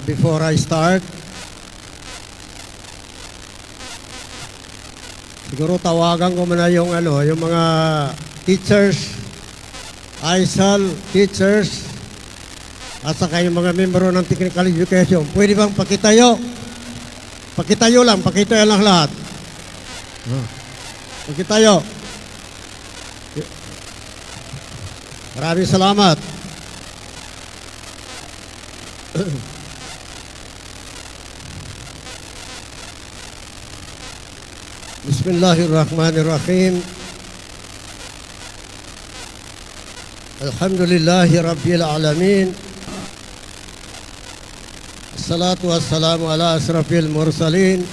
Before I start, siguro tawagan ko muna yung mga teachers, ISAL teachers, at saka yung mga membro ng technical education. Pwede bang pakitayo? Pakitayo lang lahat. Pakitayo. Maraming salamat. Bismillahirrahmanirrahim. Alhamdulillahi Rabbil Alamin. Assalatu wassalamu ala asrafil mursalin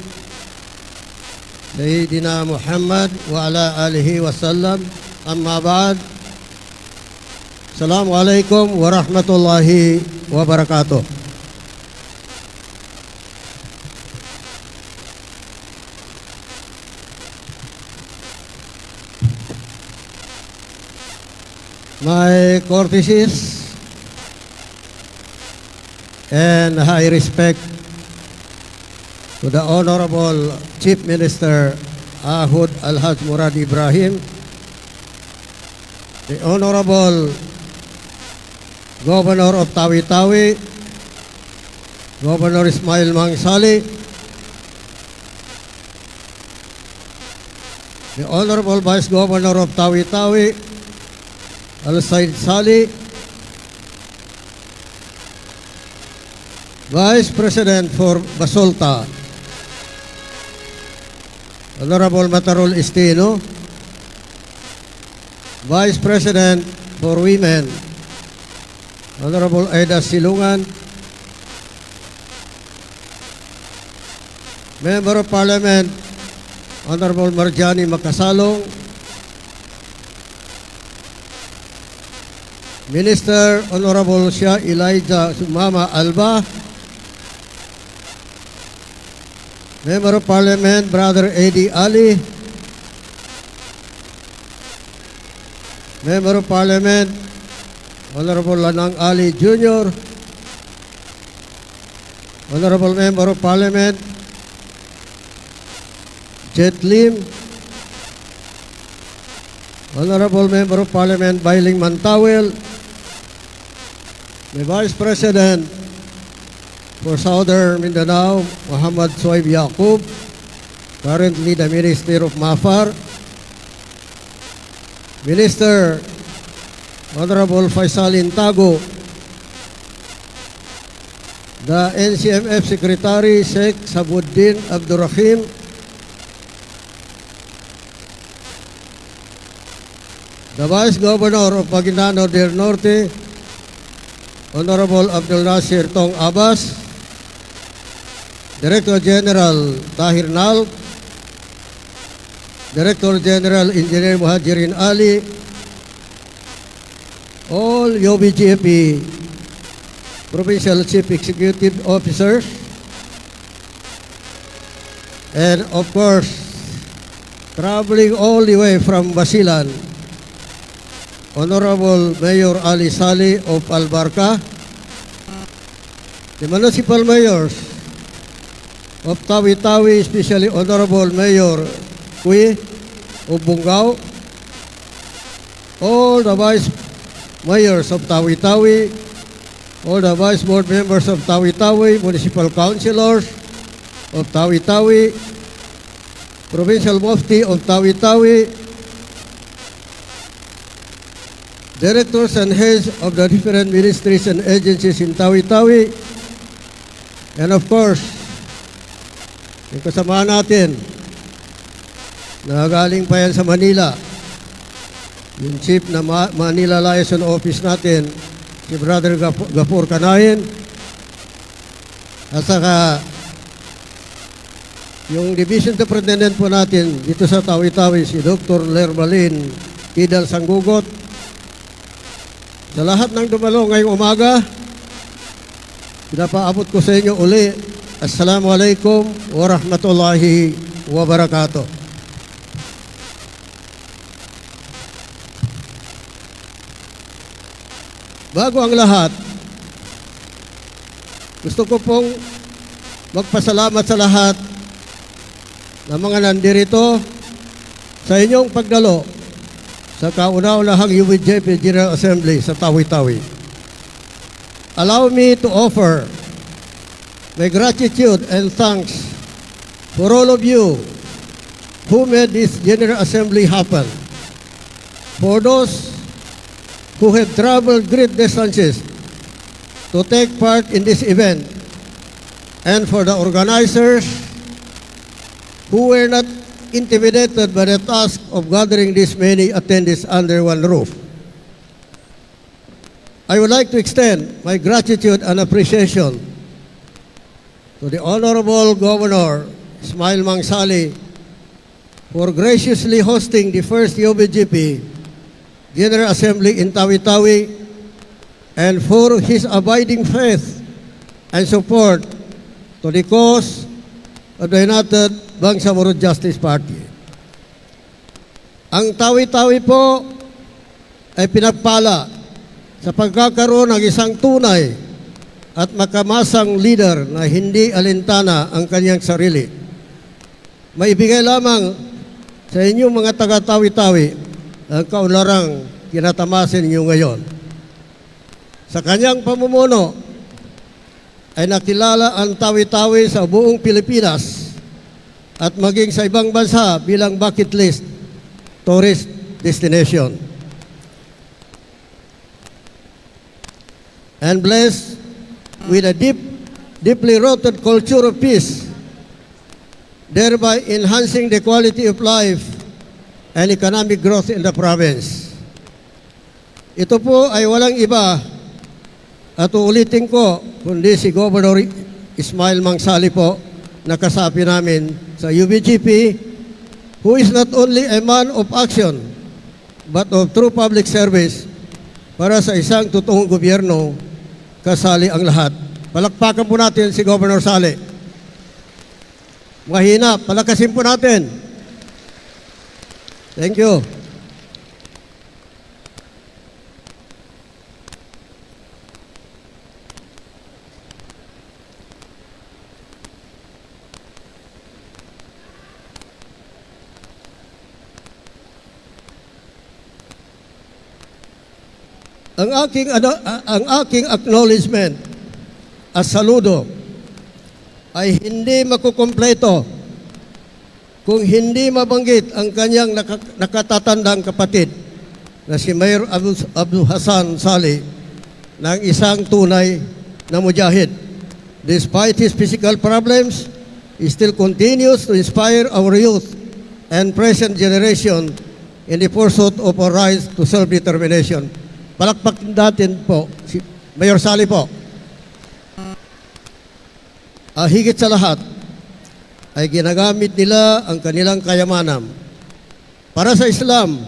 Sayyidina Muhammad wa ala alihi wasallam. Amma ba'd. Assalamualaikum warahmatullahi wabarakatuh. My courtesies and high respect to the Honorable Chief Minister Ahud Al-Haj Murad Ibrahim, the Honorable Governor of Tawi-Tawi, Governor Ismail Mangsali, the Honorable Vice Governor of Tawi-Tawi, Al-Said Sali, Vice President for Basolta, Honorable Matarol Estino, Vice President for Women, Honorable Aida Silungan, Member of Parliament, Honorable Marjani Makasalong, Minister Honorable Shah Elijah Sumama Alba, Member of Parliament Brother Eddie Ali, Member of Parliament Honorable Lanang Ali Jr., Honorable Member of Parliament Jet Lim, Honorable Member of Parliament Bailing Mantawel, the Vice President for Southern Mindanao, Muhammad Soib Yaqub, currently the Minister of Mafar, Minister Honorable Faisal Intago, the NCMF Secretary Sheikh Sabuddin Abdurrahim, the Vice Governor of Maguindanao del Norte, Honorable Abdul Nasir Tong Abbas, Director General Tahir Nal, Director General Engineer Muhajirin Ali, all UBGP Provincial Chief Executive Officers, and of course, traveling all the way from Basilan, Honorable Mayor Ali Sali of Albarca, the municipal mayors of Tawi-Tawi, especially Honorable Mayor Kui of Bungao, all the vice mayors of Tawi-Tawi, all the vice board members of Tawi-Tawi, municipal councilors of Tawi-Tawi, provincial mufti of Tawi-Tawi, directors and heads of the different ministries and agencies in Tawi-Tawi, and of course, yung kasama natin na galing pa yan sa Manila, yung chief na Manila Liaison Office natin, si Brother Gapur Kanayin, at saka yung division superintendent po natin dito sa Tawi-Tawi, si Dr. Lerbalin Idal Sanggugot. Sa lahat ng dumalo ngayong umaga, pinapaabot ko sa inyo uli. Assalamualaikum warahmatullahi wabarakatuh. Bago ang lahat, gusto ko pong magpasalamat sa lahat ng mga nandirito sa inyong pagdalo sa kauna-unahang UVJP General Assembly sa Tawi-Tawi. Allow me to offer my gratitude and thanks for all of you who made this General Assembly happen. For those who have traveled great distances to take part in this event, and for the organizers who were not intimidated by the task of gathering this many attendees under one roof. I would like to extend my gratitude and appreciation to the Honorable Governor Ismail Mangsali for graciously hosting the first UVGP General Assembly in Tawi-Tawi and for his abiding faith and support to the cause of the United Bangsamoro Justice Party. Ang Tawi-Tawi po ay pinagpala sa pagkakaroon ng isang tunay at makamasang leader na hindi alintana ang kanyang sarili. Maibigay lamang sa inyong mga taga-Tawi-Tawi ang kaunlarang kinatamasin ninyo ngayon. Sa kanyang pamumuno ay nakilala ang Tawi-Tawi sa buong Pilipinas at maging sa ibang bansa bilang bucket list tourist destination. And blessed with a deeply rooted culture of peace, thereby enhancing the quality of life and economic growth in the province. Ito po ay walang iba at uulitin ko kundi si Governor Ismail Mangsali po na kasapi namin sa UVGP, who is not only a man of action but of true public service para sa isang totoong gobyerno, kasali ang lahat. Palakpakan po natin si Governor Sali. Mahina, palakasin po natin. Thank you. Ang aking acknowledgement at saludo ay hindi makukumpleto kung hindi mabanggit ang kanyang nakatatandang kapatid na si Mayor Abdul Hassan Sali ng isang tunay na mujahid. Despite his physical problems, he still continues to inspire our youth and present generation in the pursuit of our right to self-determination. Palakpak natin po, si Mayor Sali po. Higit sa lahat, ay ginagamit nila ang kanilang kayamanan para sa Islam,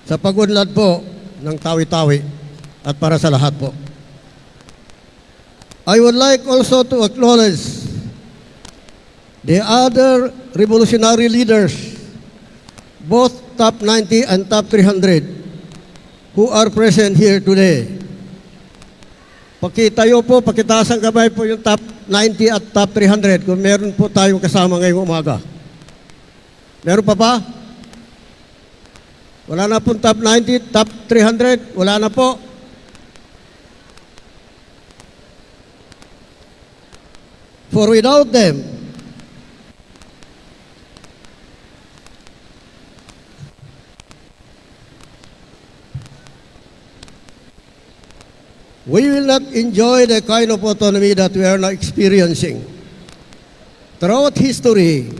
sa pagunlad po ng Tawi-Tawi at para sa lahat po. I would like also to acknowledge the other revolutionary leaders, both top 90 and top 300, who are present here today. Pakitayo po, pakitaas ang kamay po yung top 90 at top 300 kung meron po tayong kasama ngayong umaga. Meron pa ba? Wala na po top 90, top 300? Wala na po. For without them, we will not enjoy the kind of autonomy that we are now experiencing. Throughout history,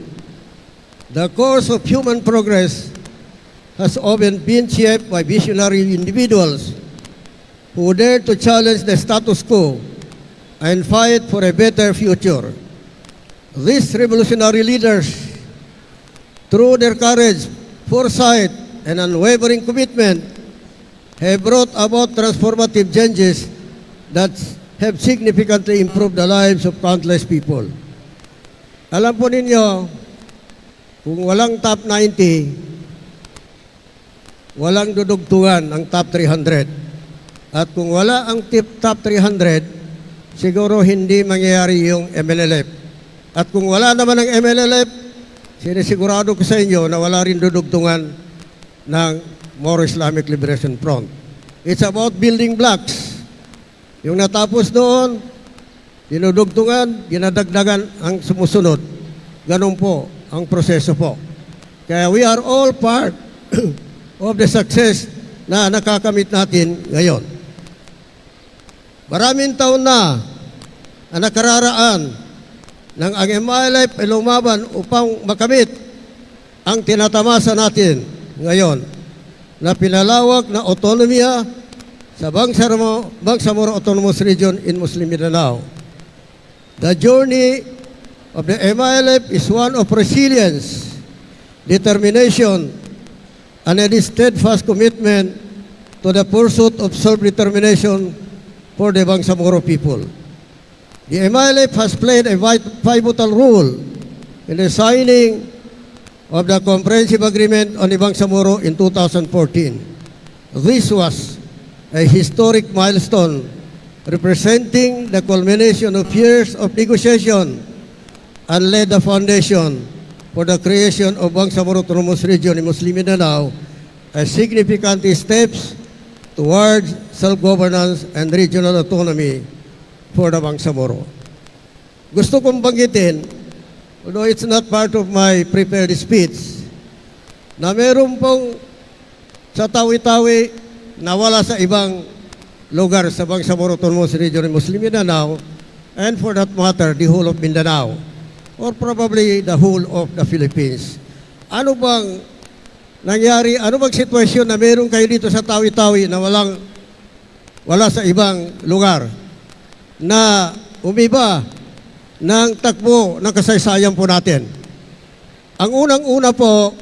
the course of human progress has often been shaped by visionary individuals who dare to challenge the status quo and fight for a better future. These revolutionary leaders, through their courage, foresight, and unwavering commitment, have brought about transformative changes that have significantly improved the lives of countless people. Alam po ninyo, kung walang top 90, walang dudugtungan ang top 300. At kung wala ang top 300, siguro hindi mangyayari yung MLLF. At kung wala naman ang MLLF, sinisigurado ko sa inyo na wala rin dudugtungan ng Moro Islamic Liberation Front. It's about building blocks. Yung natapos doon, dinudugtungan, ginadagdagan ang sumusunod. Ganun po ang proseso po. Kaya we are all part of the success na nakakamit natin ngayon. Maraming taon na ang nakararaan ng ang MILF ay lumaban upang makamit ang tinatamasa natin ngayon na pinalawak na autonomiya sa Bangsamoro Autonomous Region in Muslim Mindanao. The journey of the MILF is one of resilience, determination, and a steadfast commitment to the pursuit of self-determination for the Bangsamoro people. The MILF has played a pivotal role in the signing of the Comprehensive Agreement on the Bangsamoro in 2014. This was a historic milestone representing the culmination of years of negotiation and laid the foundation for the creation of Bangsamoro Autonomous Region in Muslim Mindanao as significant steps towards self-governance and regional autonomy for the Bangsamoro. Gusto kong banggitin, although it's not part of my prepared speech, na meron pong sa Tawi-Tawi nawala sa ibang lugar sa Bangsamoro Autonomous Region in Muslim Mindanao, and for that matter, the whole of Mindanao, or probably the whole of the Philippines. Ano bang nangyari? Ano bang sitwasyon na meron kayo dito sa Tawi-Tawi na wala sa ibang lugar na umiba ng takbo ng kasaysayan po natin? Ang unang-una po,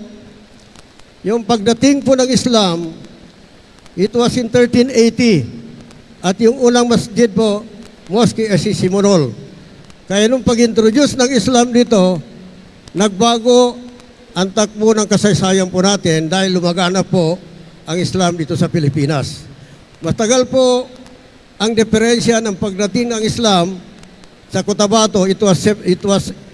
yung pagdating po ng Islam, it was in 1380. At yung unang masjid po, Mosque Simunol. Kaya nung pag-introduce ng Islam dito, nagbago ang takbo ng kasaysayan po natin dahil lumagana po ang Islam dito sa Pilipinas. Matagal po ang diferensya ng pagdating ng Islam sa Cotabato. It was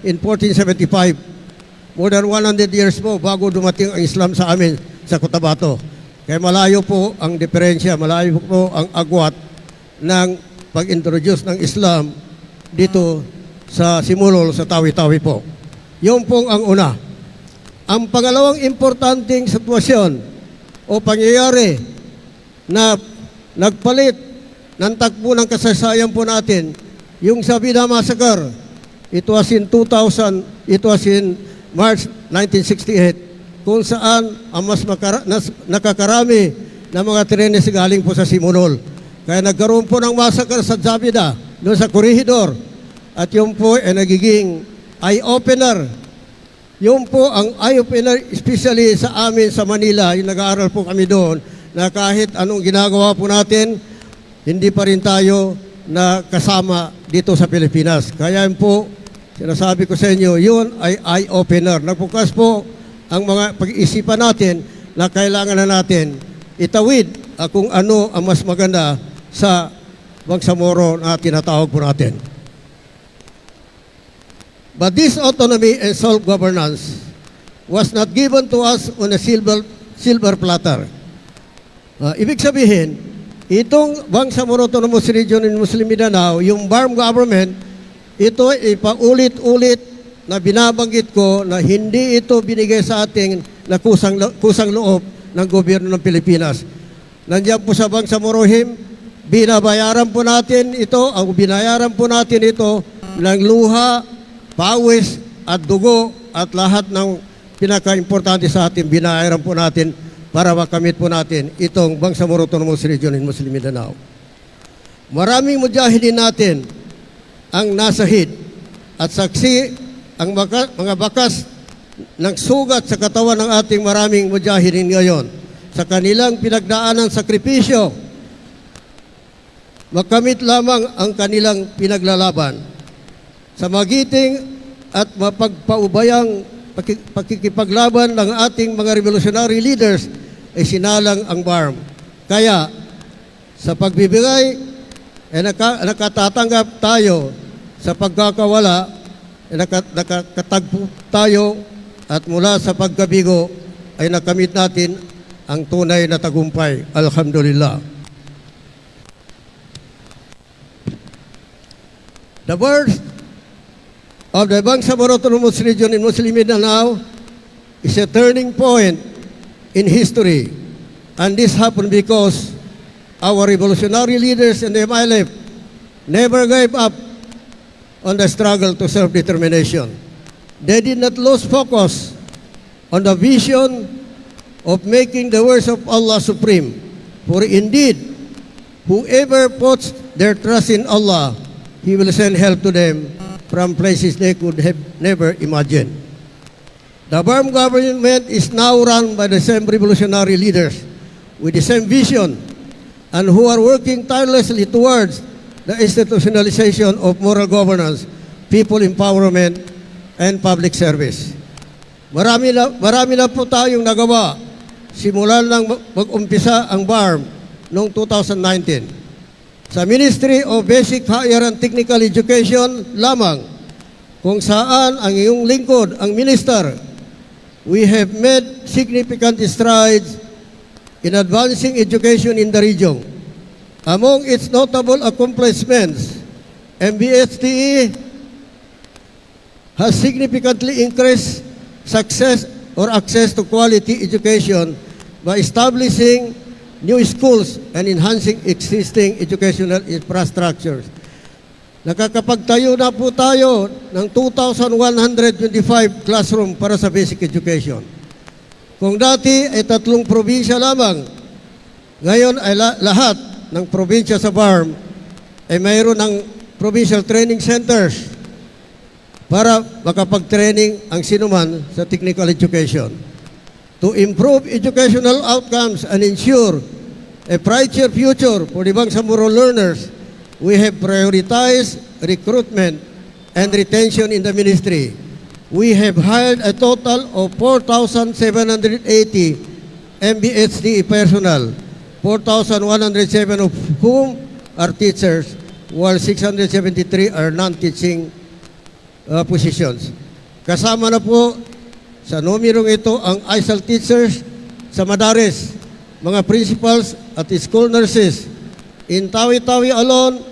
in 1475. More than 100 years po bago dumating ang Islam sa amin sa Cotabato. Kaya malayo po ang diferensya, malayo po ang agwat ng pag-introduce ng Islam dito sa Simulol, sa Tawi-Tawi po. Yun pong ang una. Ang pangalawang importanteng sitwasyon o pangyayari na nagpalit ng takbo ng kasaysayan po natin, yung Sabina Massacre, it was in March 1968, kung saan ang mas nakakarami ng mga trenes galing po sa Simunol. Kaya nagkaroon po ng massacre sa Zabida, doon sa Corregidor. At yun po ay nagiging eye-opener. Yun po ang eye-opener, especially sa amin sa Manila, yung nag-aaral po kami doon, na kahit anong ginagawa po natin, hindi pa rin tayo na kasama dito sa Pilipinas. Kaya yun po, sinasabi ko sa inyo, yun ay eye-opener. Nagbukas po ang mga pag-iisipan natin na kailangan na natin itawid kung ano ang mas maganda sa Bangsamoro na tinatawag po natin. But this autonomy and self-governance was not given to us on a silver platter. Ibig sabihin, itong Bangsamoro Autonomous Region in Muslim Mindanao, yung BARM government, ito ay paulit-ulit na binabanggit ko na hindi ito binigay sa ating na kusang loob ng gobyerno ng Pilipinas. Nandiyan po sa Bangsamorohim, binabayaran po natin ito, ang binayaran po natin ito ng luha, pawis at dugo at lahat ng pinaka-importante sa atin, binayaran po natin para makamit po natin itong Bangsamoro Autonomous Region in Muslim Mindanao. Maraming mujahidin natin ang nasahid at saksi ang mga bakas ng sugat sa katawan ng ating maraming mujahidin ngayon sa kanilang pinagdaanang sakripisyo. Makamit lamang ang kanilang pinaglalaban. Sa magiting at mapagpaubayang pakikipaglaban ng ating mga revolutionary leaders ay sinalang ang BARM. Kaya, sa pagbibigay ay nakatatanggap tayo sa pagkakawala ay nakatagpo tayo at mula sa pagkabigo ay nakamit natin ang tunay na tagumpay. Alhamdulillah. The birth of the Bangsamoro Autonomous Region in Muslim Mindanao is a turning point in history, and this happened because our revolutionary leaders in the MILF never gave up on the struggle to self-determination. They did not lose focus on the vision of making the words of Allah supreme. For indeed, whoever puts their trust in Allah, He will send help to them from places they could have never imagined. The Burma government is now run by the same revolutionary leaders with the same vision and who are working tirelessly towards the institutionalization of moral governance, people empowerment, and public service. Marami na po tayong nagawa simulan nang mag-umpisa ang BARM noong 2019. Sa Ministry of Basic, Higher and Technical Education lamang, kung saan ang iyong lingkod, ang minister, we have made significant strides in advancing education in the region. Among its notable accomplishments, MBSTE has significantly increased success or access to quality education by establishing new schools and enhancing existing educational infrastructures. Nakakapagtayo na po tayo ng 2,125 classroom para sa basic education. Kung dati ay 3 probinsya lamang, ngayon ay lahat ng probinsya sa BARM ay mayroon ng provincial training centers para makapag-training ang sinuman sa technical education. To improve educational outcomes and ensure a brighter future for the Bangsamoro learners, we have prioritized recruitment and retention in the ministry. We have hired a total of 4,780 MBHD personnel, 4,107 of whom are teachers, while 673 are non-teaching positions. Kasama na po sa numerong ito ang ISAL teachers sa Madares, mga principals at school nurses. In Tawi-Tawi alone,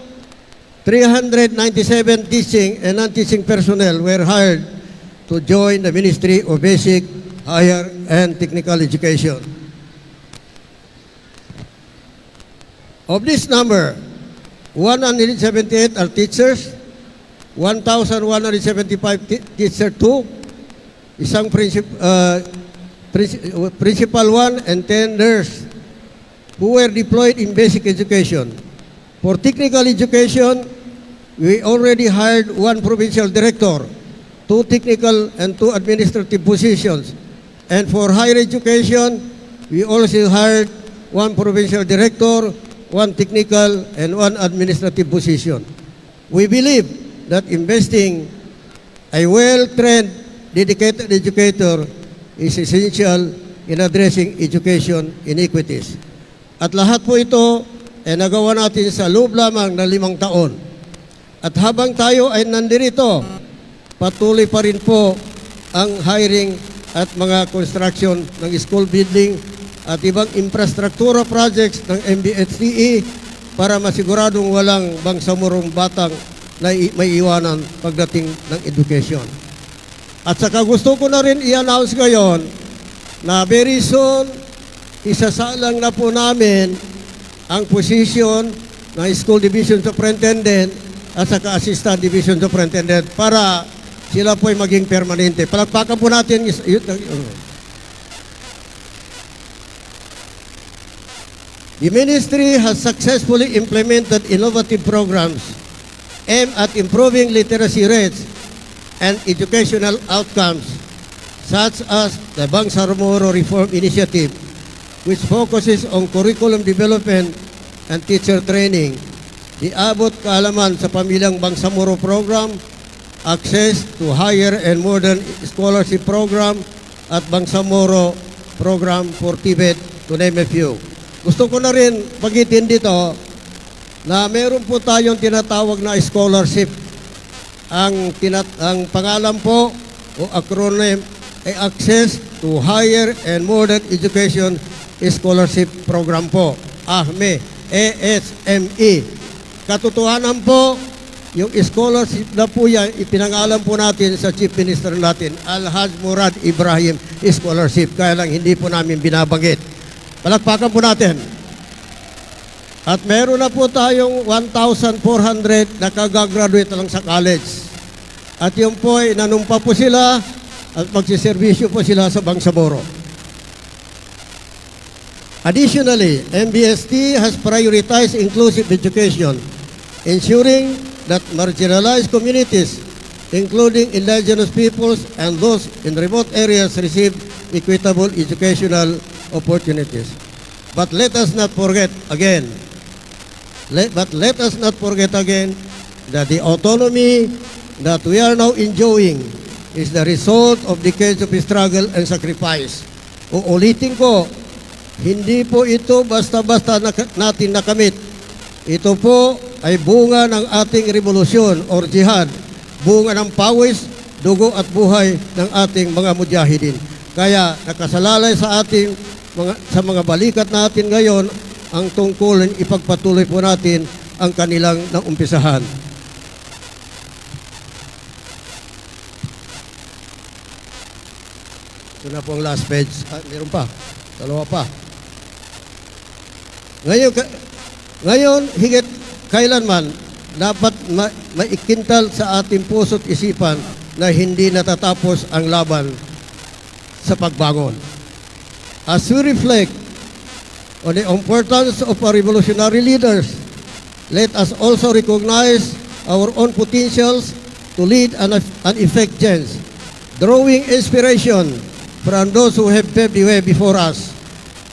397 teaching and non-teaching personnel were hired to join the Ministry of Basic, Higher and Technical Education. Of this number, 178 are teachers, 1,175 teacher 2, isang principal 1 and 10 nurse who were deployed in basic education. For technical education, we already hired 1 provincial director, 2 technical and 2 administrative positions. And for higher education, we also hired 1 provincial director, 1 technical and 1 administrative position. We believe that investing a well-trained dedicated educator is essential in addressing education inequities. At lahat po ito ay nagawa natin sa loob lamang ng 5 taon. At habang tayo ay nandirito, patuloy pa rin po ang hiring at mga construction ng school building at ibang infrastruktura projects ng MBHTE para masiguradong walang Bangsamorong batang na may iwanan pagdating ng education. At saka gusto ko na rin i-announce ngayon na very soon, isasalang na po namin ang posisyon ng School Division Superintendent at saka Assistant Division Superintendent para sila po ay maging permanente. Palakpakan po natin. The ministry has successfully implemented innovative programs aimed at improving literacy rates and educational outcomes, such as the Bangsamoro Reform Initiative, which focuses on curriculum development and teacher training, the Abot Kaalaman sa Pamilyang Bangsamoro Program, access to higher and modern scholarship program at Bangsamoro Program for Tibet, to name a few. Gusto ko na rin bagitin dito na meron po tayong tinatawag na scholarship. Ang pangalan po o acronym ay Access to Higher and Modern Education Scholarship Program po. AHME, ASME. Katotohanan po, yung scholarship na po yan, ipinangalan po natin sa Chief Minister natin, Alhaj Murad Ibrahim Scholarship. Kaya lang hindi po namin binabanggit. Palakpakan po natin. At meron na po tayong 1,400 na kagagraduate lang sa college. At yun po ay nanumpa po sila at magsiservisyo po sila sa Bangsamoro. Additionally, MBST has prioritized inclusive education, ensuring that marginalized communities, including indigenous peoples and those in remote areas, receive equitable educational opportunities. But let us not forget again, that the autonomy that we are now enjoying is the result of decades of struggle and sacrifice. Uulitin ko, hindi po ito basta-basta natin nakamit. Ito po ay bunga ng ating revolusyon or jihad, bunga ng pawis, dugo at buhay ng ating mga mujahidin. Kaya nakasalalay sa mga balikat natin ngayon ang tungkulin, ipagpatuloy po natin ang kanilang naumpisahan. Ito na po ang last page. Meron pa. Dalawa pa. Ngayon, higit kailanman, dapat maikintal sa ating puso't isipan na hindi natatapos ang laban sa pagbangon. As we reflect on the importance of our revolutionary leaders, let us also recognize our own potentials to lead and effect change, drawing inspiration from those who have paved the way before us.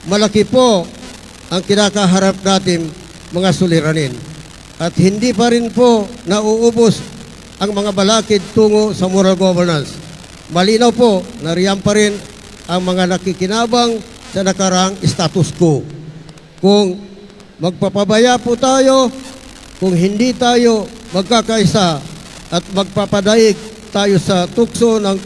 Malaki po ang kinakaharap natin mga suliranin. At hindi pa rin po nauubos ang mga balakid tungo sa moral governance. Malinaw po na riyan pa rin ang mga nakikinabang sa nakaraang status quo. Kung magpapabaya po tayo, kung hindi tayo magkakaisa at magpapadaig tayo sa tukso ng